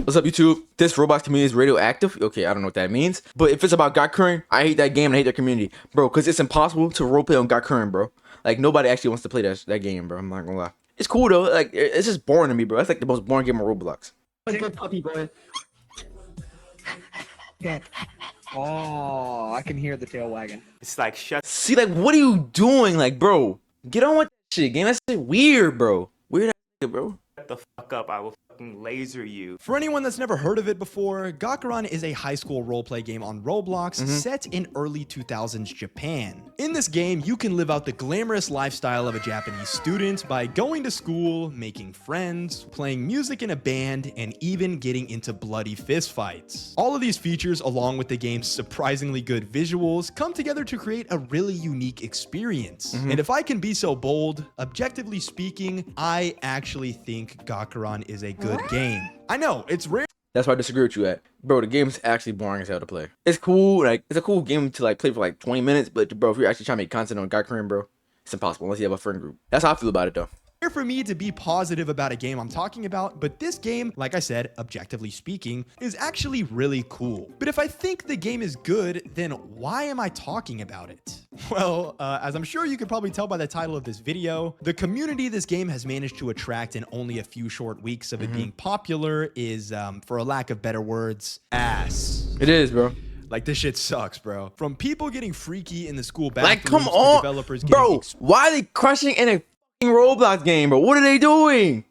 What's up, YouTube? This Roblox community is radioactive. Okay, I don't know what that means. But if it's about Gakuran, I hate that game and I hate that community. Bro, because it's impossible to roleplay on Gakuran, bro. Like, nobody actually wants to play that game, bro. I'm not gonna lie. It's cool, though. Like, it's just boring to me, bro. That's like the most boring game on Roblox. Good puppy boy. Good. Oh, I can hear the tail wagging. It's like, shut. See, like, what are you doing? Like, bro, get on with that shit, game. That's shit weird, bro. Weird ass, bro. Shut the fuck up. I will fucking laser you. For anyone that's never heard of it before, Gakuran is a high school roleplay game on Roblox set in early 2000s Japan. In this game, you can live out the glamorous lifestyle of a Japanese student by going to school, making friends, playing music in a band, and even getting into bloody fistfights. All of these features, along with the game's surprisingly good visuals, come together to create a really unique experience. And if I can be so bold, objectively speaking, I actually think Gakuran is a good game. I know, it's rare. That's why I disagree with you at. Bro, the game's actually boring as hell to play. It's cool, like, it's a cool game to, like, play for, like, 20 minutes, but, bro, if you're actually trying to make content on Gakuran, bro, it's impossible unless you have a friend group. That's how I feel about it, though. For me to be positive about a game I'm talking about, but this game, like I said, objectively speaking, is actually really cool. But if I think the game is good, then why am I talking about it? Well, as I'm sure you could probably tell by the title of this video, the community this game has managed to attract in only a few short weeks of it being popular is, for a lack of better words, ass. It is, bro. Like, this shit sucks, bro. From people getting freaky in the school bathrooms, Like, come to on, developers bro. Why are they crushing in a Roblox game, bro? What are they doing?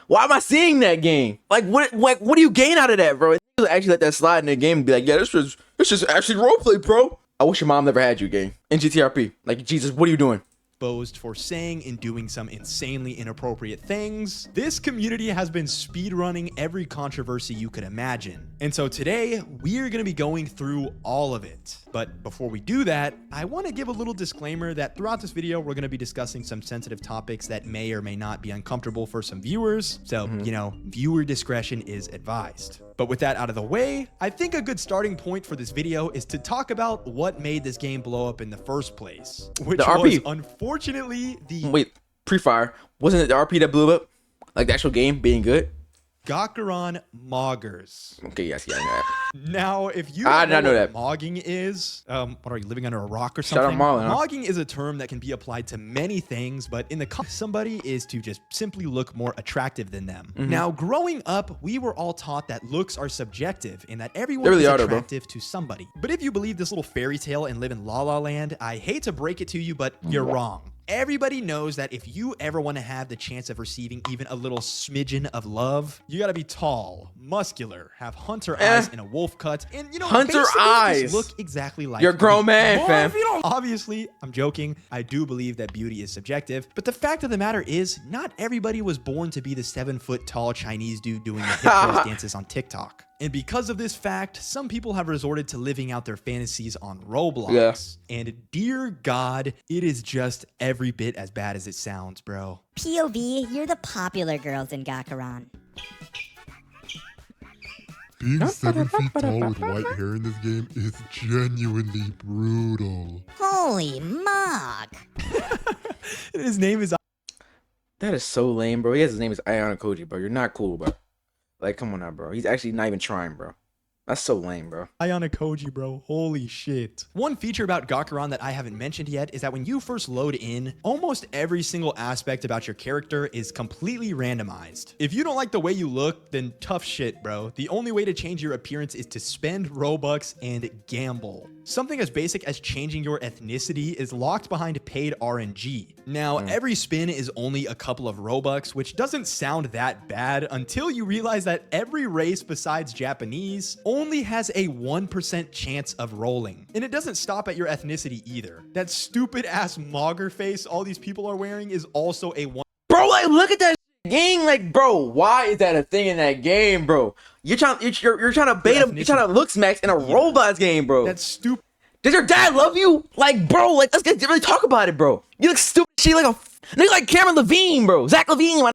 Why am I seeing that game? Like, what do you gain out of that, bro? Actually let that slide in the game and be like, yeah, this is actually roleplay, bro. I wish your mom never had you, gang. In GTRP. Like, Jesus, what are you doing? Exposed for saying and doing some insanely inappropriate things. This community has been speedrunning every controversy you could imagine. And so today, we're going to be going through all of it. But before we do that, I want to give a little disclaimer that throughout this video, we're going to be discussing some sensitive topics that may or may not be uncomfortable for some viewers. So, you know, viewer discretion is advised. But with that out of the way, I think a good starting point for this video is to talk about what made this game blow up in the first place, which was unfortunately the... Wait, pre-fire, wasn't it the RP that blew up? Like the actual game being good? Gakuran moggers. Okay, yes, yeah, I know that. Now, if you I did not know that. Mogging is, what are you, living under a rock or Shout something? out Marlon, huh? Mogging is a term that can be applied to many things, but in the context, somebody is to just simply look more attractive than them. Now, growing up, we were all taught that looks are subjective and that everyone is attractive to somebody. But if you believe this little fairy tale and live in La La Land, I hate to break it to you, but you're wrong. Everybody knows that if you ever want to have the chance of receiving even a little smidgen of love, you gotta be tall, muscular, have hunter eyes and a wolf cut, and you know, hunter eyes look exactly like you're a grown man, fam. Obviously, I'm joking. I do believe that beauty is subjective, but the fact of the matter is, not everybody was born to be the 7-foot tall Chinese dude doing the hip thrust dances on TikTok. And because of this fact, some people have resorted to living out their fantasies on Roblox. Yeah. And dear God, it is just every bit as bad as it sounds, bro. POV, you're the popular girls in Gakuran. Being 7 feet tall with white hair in this game is genuinely brutal. Holy mug. His name is... That is so lame, bro. His name is Ayana Koji, bro. You're not cool, bro. Like, come on now, bro. He's actually not even trying, bro. That's so lame, bro. Ayana Koji, bro. Holy shit. One feature about Gakuran that I haven't mentioned yet is that when you first load in, almost every single aspect about your character is completely randomized. If you don't like the way you look, then tough shit, bro. The only way to change your appearance is to spend Robux and gamble. Something as basic as changing your ethnicity is locked behind paid RNG. Now, every spin is only a couple of Robux, which doesn't sound that bad until you realize that every race besides Japanese only has a 1% chance of rolling. And it doesn't stop at your ethnicity either. That stupid ass mogger face all these people are wearing is also a 1%. Bro, like, look at that game. Like, bro, why is that a thing in that game, bro? You're trying to bait him. You're trying to look smacks in a Roblox game, bro. That's stupid. Does your dad love you? Like, bro, like, let's get really talk about it, bro. You look stupid. She like a nigga like Cameron Levine, bro. Zach Levine, like,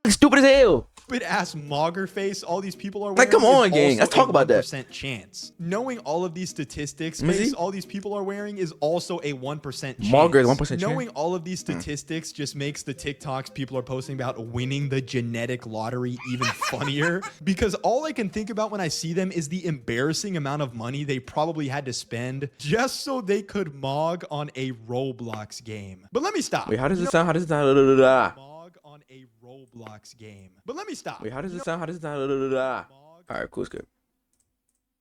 stupid as hell. stupid ass mogger face all these people are wearing. Like, come on, is gang. also Let's talk a about that. 1% chance. Knowing all of these statistics Let me face see. all these people are wearing is also a 1% chance. Mogger is 1% chance? Knowing all of these statistics just makes the TikToks people are posting about winning the genetic lottery even funnier, because all I can think about when I see them is the embarrassing amount of money they probably had to spend just so they could mog on a Roblox game. But let me stop. Wait, how does You it know, sound? How does it sound? Da, da, da, da. mog on a Roblox game. But let me stop. Wait, how does it sound? How does it sound? Da, da, da, da. All right, cool. It's good.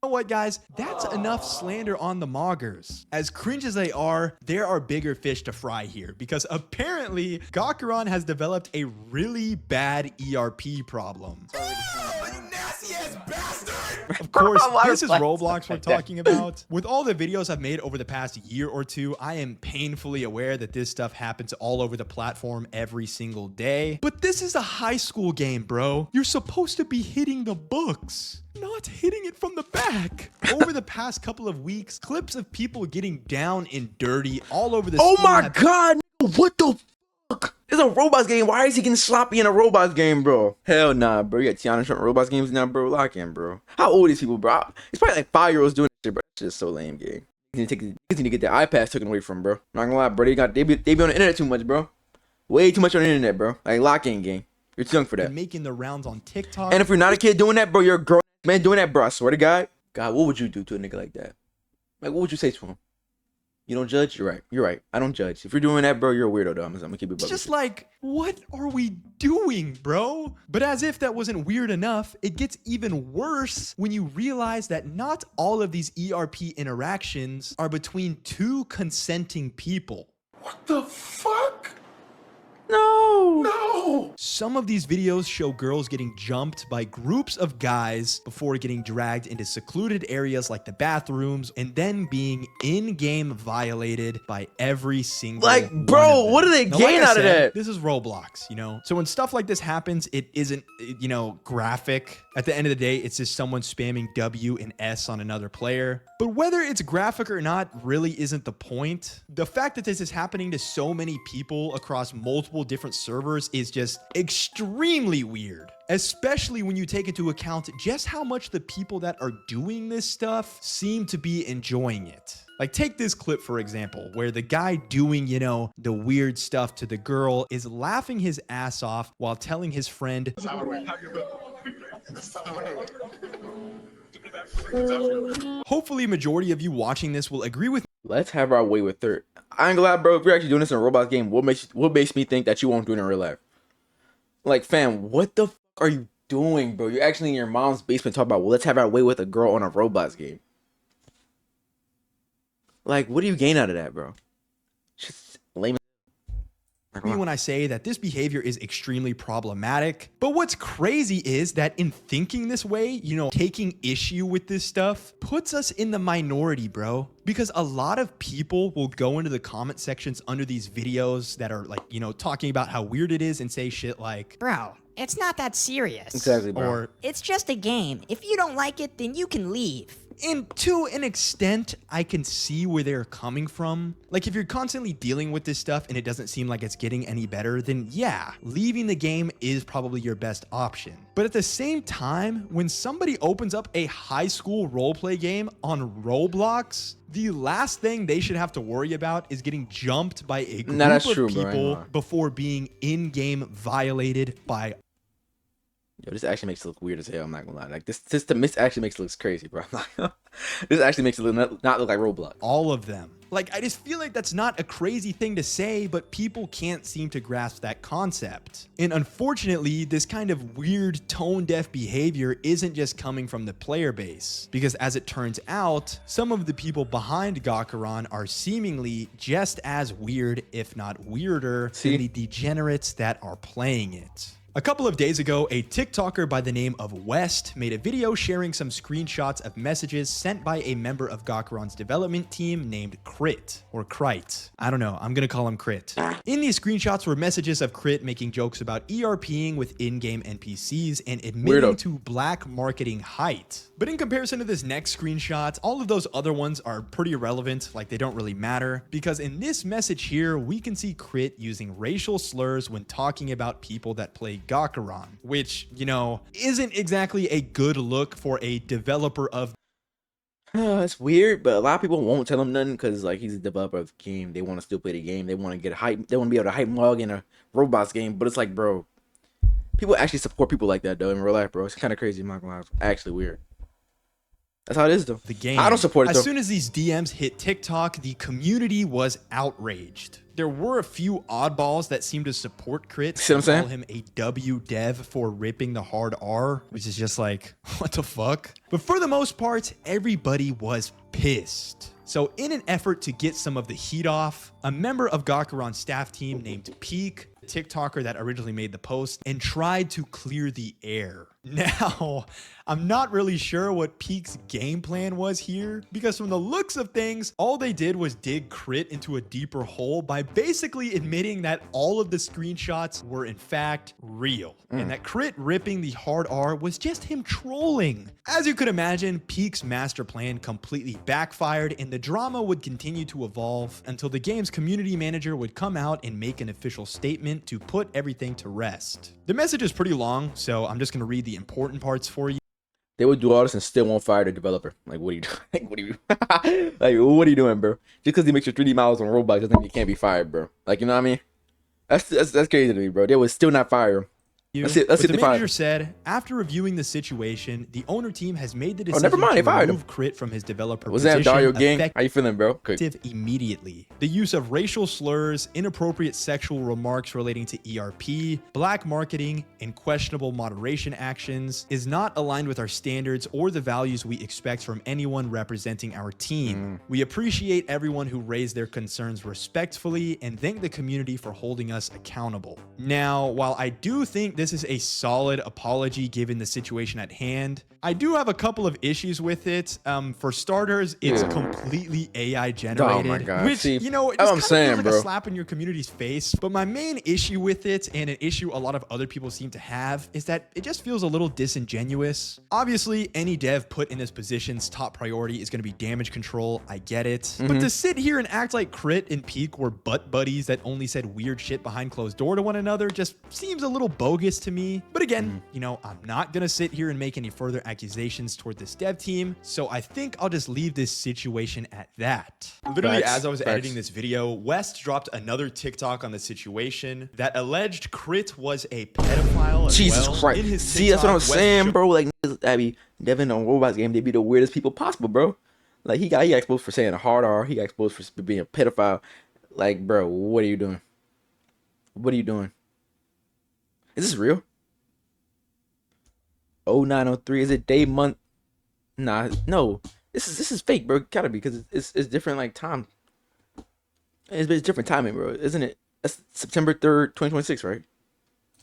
You know what, guys? That's enough slander on the moggers. As cringe as they are, there are bigger fish to fry here, because apparently Gakuran has developed a really bad ERP problem. Of course, this is Roblox we're talking about. With all the videos I've made over the past year or two, I am painfully aware that this stuff happens all over the platform every single day. But this is a high school game, bro. You're supposed to be hitting the books, not hitting it from the back. Over the past couple of weeks, clips of people getting down and dirty all over the Oh school my have- god, nigga, what the fuck? It's a Roblox game. Why is he getting sloppy in a Roblox game, bro? Hell nah, bro. You got Tiana showing Roblox games now, bro. Lock in, bro. How old are these people, bro? It's probably like 5-year-olds doing this shit, bro. It's just so lame, game. You need to get their iPads taken away from, bro. Not gonna lie, bro. They be on the internet too much, bro. Way too much on the internet, bro. Like, lock in, game. You're too young for that. been making the rounds on TikTok. And if you're not a kid doing that, bro, you're a grown man doing that, bro. I swear to God. God, what would you do to a nigga like that? Like, what would you say to him? You don't judge? You're right. You're right. I don't judge. If you're doing that, bro, you're a weirdo, though. I'm gonna keep it It's bugging. just like, what are we doing, bro? But as if that wasn't weird enough, it gets even worse when you realize that not all of these ERP interactions are between two consenting people. No. Some of these videos show girls getting jumped by groups of guys before getting dragged into secluded areas like the bathrooms and then being in-game violated by every single Like, one bro, of them. what do they Now, gain like I out of said, that? This is Roblox, you know? So when stuff like this happens, it isn't, you know, graphic. At the end of the day, it's just someone spamming W and S on another player. But whether it's graphic or not really isn't the point. The fact that this is happening to so many people across multiple different servers is just extremely weird. Especially when you take into account just how much the people that are doing this stuff seem to be enjoying it. Like, take this clip, for example, where the guy doing, you know, the weird stuff to the girl is laughing his ass off while telling his friend, hopefully majority of you watching this will agree with Let's have our way with third. I ain't gonna lie, bro. If you're actually doing this in a Roblox game, what makes me think that you won't do it in real life? Like, fam, what the fuck are you doing, bro? You're actually in your mom's basement talking about, well, let's have our way with a girl on a Roblox game. Like, what do you gain out of that, bro? Just lame. me when I say that this behavior is extremely problematic. But what's crazy is that in thinking this way, you know, taking issue with this stuff puts us in the minority, bro. Because a lot of people will go into the comment sections under these videos that are like, you know, talking about how weird it is and say shit like, Bro, it's not that serious. Exactly, bro. or It's just a game. If you don't like it, then you can leave. and to an extent, I can see where they're coming from. Like, if you're constantly dealing with this stuff and it doesn't seem like it's getting any better, then yeah, leaving the game is probably your best option. But at the same time, when somebody opens up a high school roleplay game on Roblox, the last thing they should have to worry about is getting jumped by a group that's of true, bro. I ain't people gonna lie. before being in-game violated by Yo, this actually makes it look weird as hell. I'm not gonna lie. Like, this actually makes it look crazy, bro. This actually makes it not look like Roblox. all of them. Like, I just feel like that's not a crazy thing to say, but people can't seem to grasp that concept. And unfortunately, this kind of weird tone-deaf behavior isn't just coming from the player base, because as it turns out, some of the people behind Gakuran are seemingly just as weird, if not weirder, than the degenerates that are playing it. A couple of days ago, a TikToker by the name of West made a video sharing some screenshots of messages sent by a member of Gakuran's development team named Crit, or Krite. I don't know, I'm gonna call him Crit. In these screenshots were messages of Crit making jokes about ERPing with in-game NPCs and admitting Weirdo. to black marketing height. But in comparison to this next screenshot, all of those other ones are pretty irrelevant, like they don't really matter, because in this message here, we can see Crit using racial slurs when talking about people that play Gakuran, which, you know, isn't exactly a good look for a developer of It's weird, but a lot of people won't tell him nothing because like he's a developer of the game. They want to still play the game. They want to get hype. They want to be able to hype log in a Roblox game. But it's like, bro, people actually support people like that though in real life, bro. It's kind of crazy. I'm not gonna lie. It's actually weird. That's how it is though. the game. I don't support it though. As soon as these DMs hit TikTok, the community was outraged. There were a few oddballs that seemed to support Crit. See what I'm saying? Call him a W dev for ripping the hard R, which is just like, what the fuck? But for the most part, everybody was pissed. So in an effort to get some of the heat off, a member of Gakuran's staff team named Peak, the TikToker that originally made the post, and tried to clear the air. Now, I'm not really sure what Peak's game plan was here, because from the looks of things, all they did was dig Crit into a deeper hole by basically admitting that all of the screenshots were in fact real, and that Crit ripping the hard R was just him trolling. As you could imagine, Peak's master plan completely backfired, and the drama would continue to evolve until the game's community manager would come out and make an official statement to put everything to rest. The message is pretty long, so I'm just going to read the important parts for you. They would do all this and still won't fire the developer. Like, what are you doing? Like, what are you like? What are you doing, bro? Just because he makes your 3D models on Roblox doesn't mean you can't be fired, bro. Like, you know what I mean? That's crazy to me, bro. They would still not fire him. Let's see But if the they fire manager him. said, after reviewing the situation, the owner team has made the decision never mind, they to fired him. remove Crit from his developer What's that, position Dario gang? How you feeling, bro? Good. effective immediately. The use of racial slurs, inappropriate sexual remarks relating to ERP, black marketing, and questionable moderation actions is not aligned with our standards or the values we expect from anyone representing our team. We appreciate everyone who raised their concerns respectfully and thank the community for holding us accountable. Now, while I do think this is a solid apology given the situation at hand, I do have a couple of issues with it. For starters, it's completely AI generated, Oh my God. which, See, you know, it that's just what I'm kind of saying, feels like bro. a slap in your community's face. But my main issue with it, and an issue a lot of other people seem to have, is that it just feels a little disingenuous. Obviously, any dev put in this position's top priority is going to be damage control. I get it. But to sit here and act like Crit and Peak were butt buddies that only said weird shit behind closed door to one another just seems a little bogus to me. But again, you know, I'm not going to sit here and make any further accusations toward this dev team. So I think I'll just leave this situation at that. Literally, Facts, as I was facts. editing this video, West dropped another TikTok on the situation that alleged Crit was a pedophile as Jesus well. Christ. In his See, that's what I'm TikTok, West saying, bro. Like, niggas that be deving on Roblox game, they be the weirdest people possible, bro. Like, he got exposed for saying a hard R. He got exposed for being a pedophile. Like, bro, what are you doing? What are you doing? Is this real? 0903, is it day, month? Nah, no. This is fake, bro. Gotta be, because it's different, like, time. It's different timing, bro. Isn't it? That's September 3rd, 2026, right?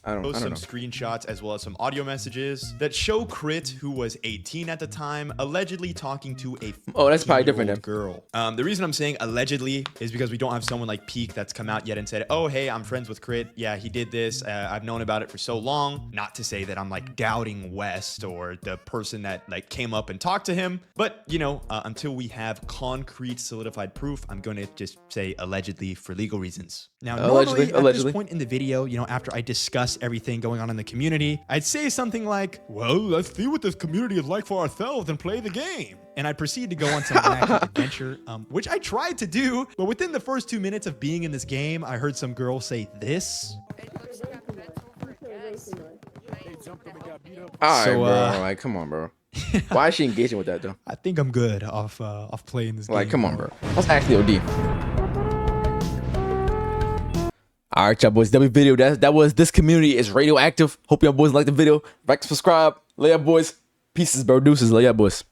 I don't some know. screenshots as well as some audio messages that show Crit, who was 18 at the time, allegedly talking to a Oh, that's probably different 14-year-old girl. The reason I'm saying allegedly is because we don't have someone like Peak that's come out yet and said, oh, hey, I'm friends with Crit. Yeah, he did this. I've known about it for so long. Not to say that I'm like doubting West or the person that like came up and talked to him. But, you know, until we have concrete solidified proof, I'm going to just say allegedly for legal reasons. Now, normally at Allegedly. this point in the video, you know, after I discuss everything going on in the community, I'd say something like, well, let's see what this community is like for ourselves and play the game. And I'd proceed to go on some wacky adventure, which I tried to do, but within the first 2 minutes of being in this game, I heard some girl say this. All right, So, bro. Like, come on, bro. Why is she engaging with that, though? I think I'm good off playing this game. Like, come on, bro. That's actually OD. All right, y'all boys. That was video. That was This Community is Radioactive. Hope y'all boys like the video. Like, subscribe. Lay up, boys. Pieces, bro. Deuces. Lay up, boys.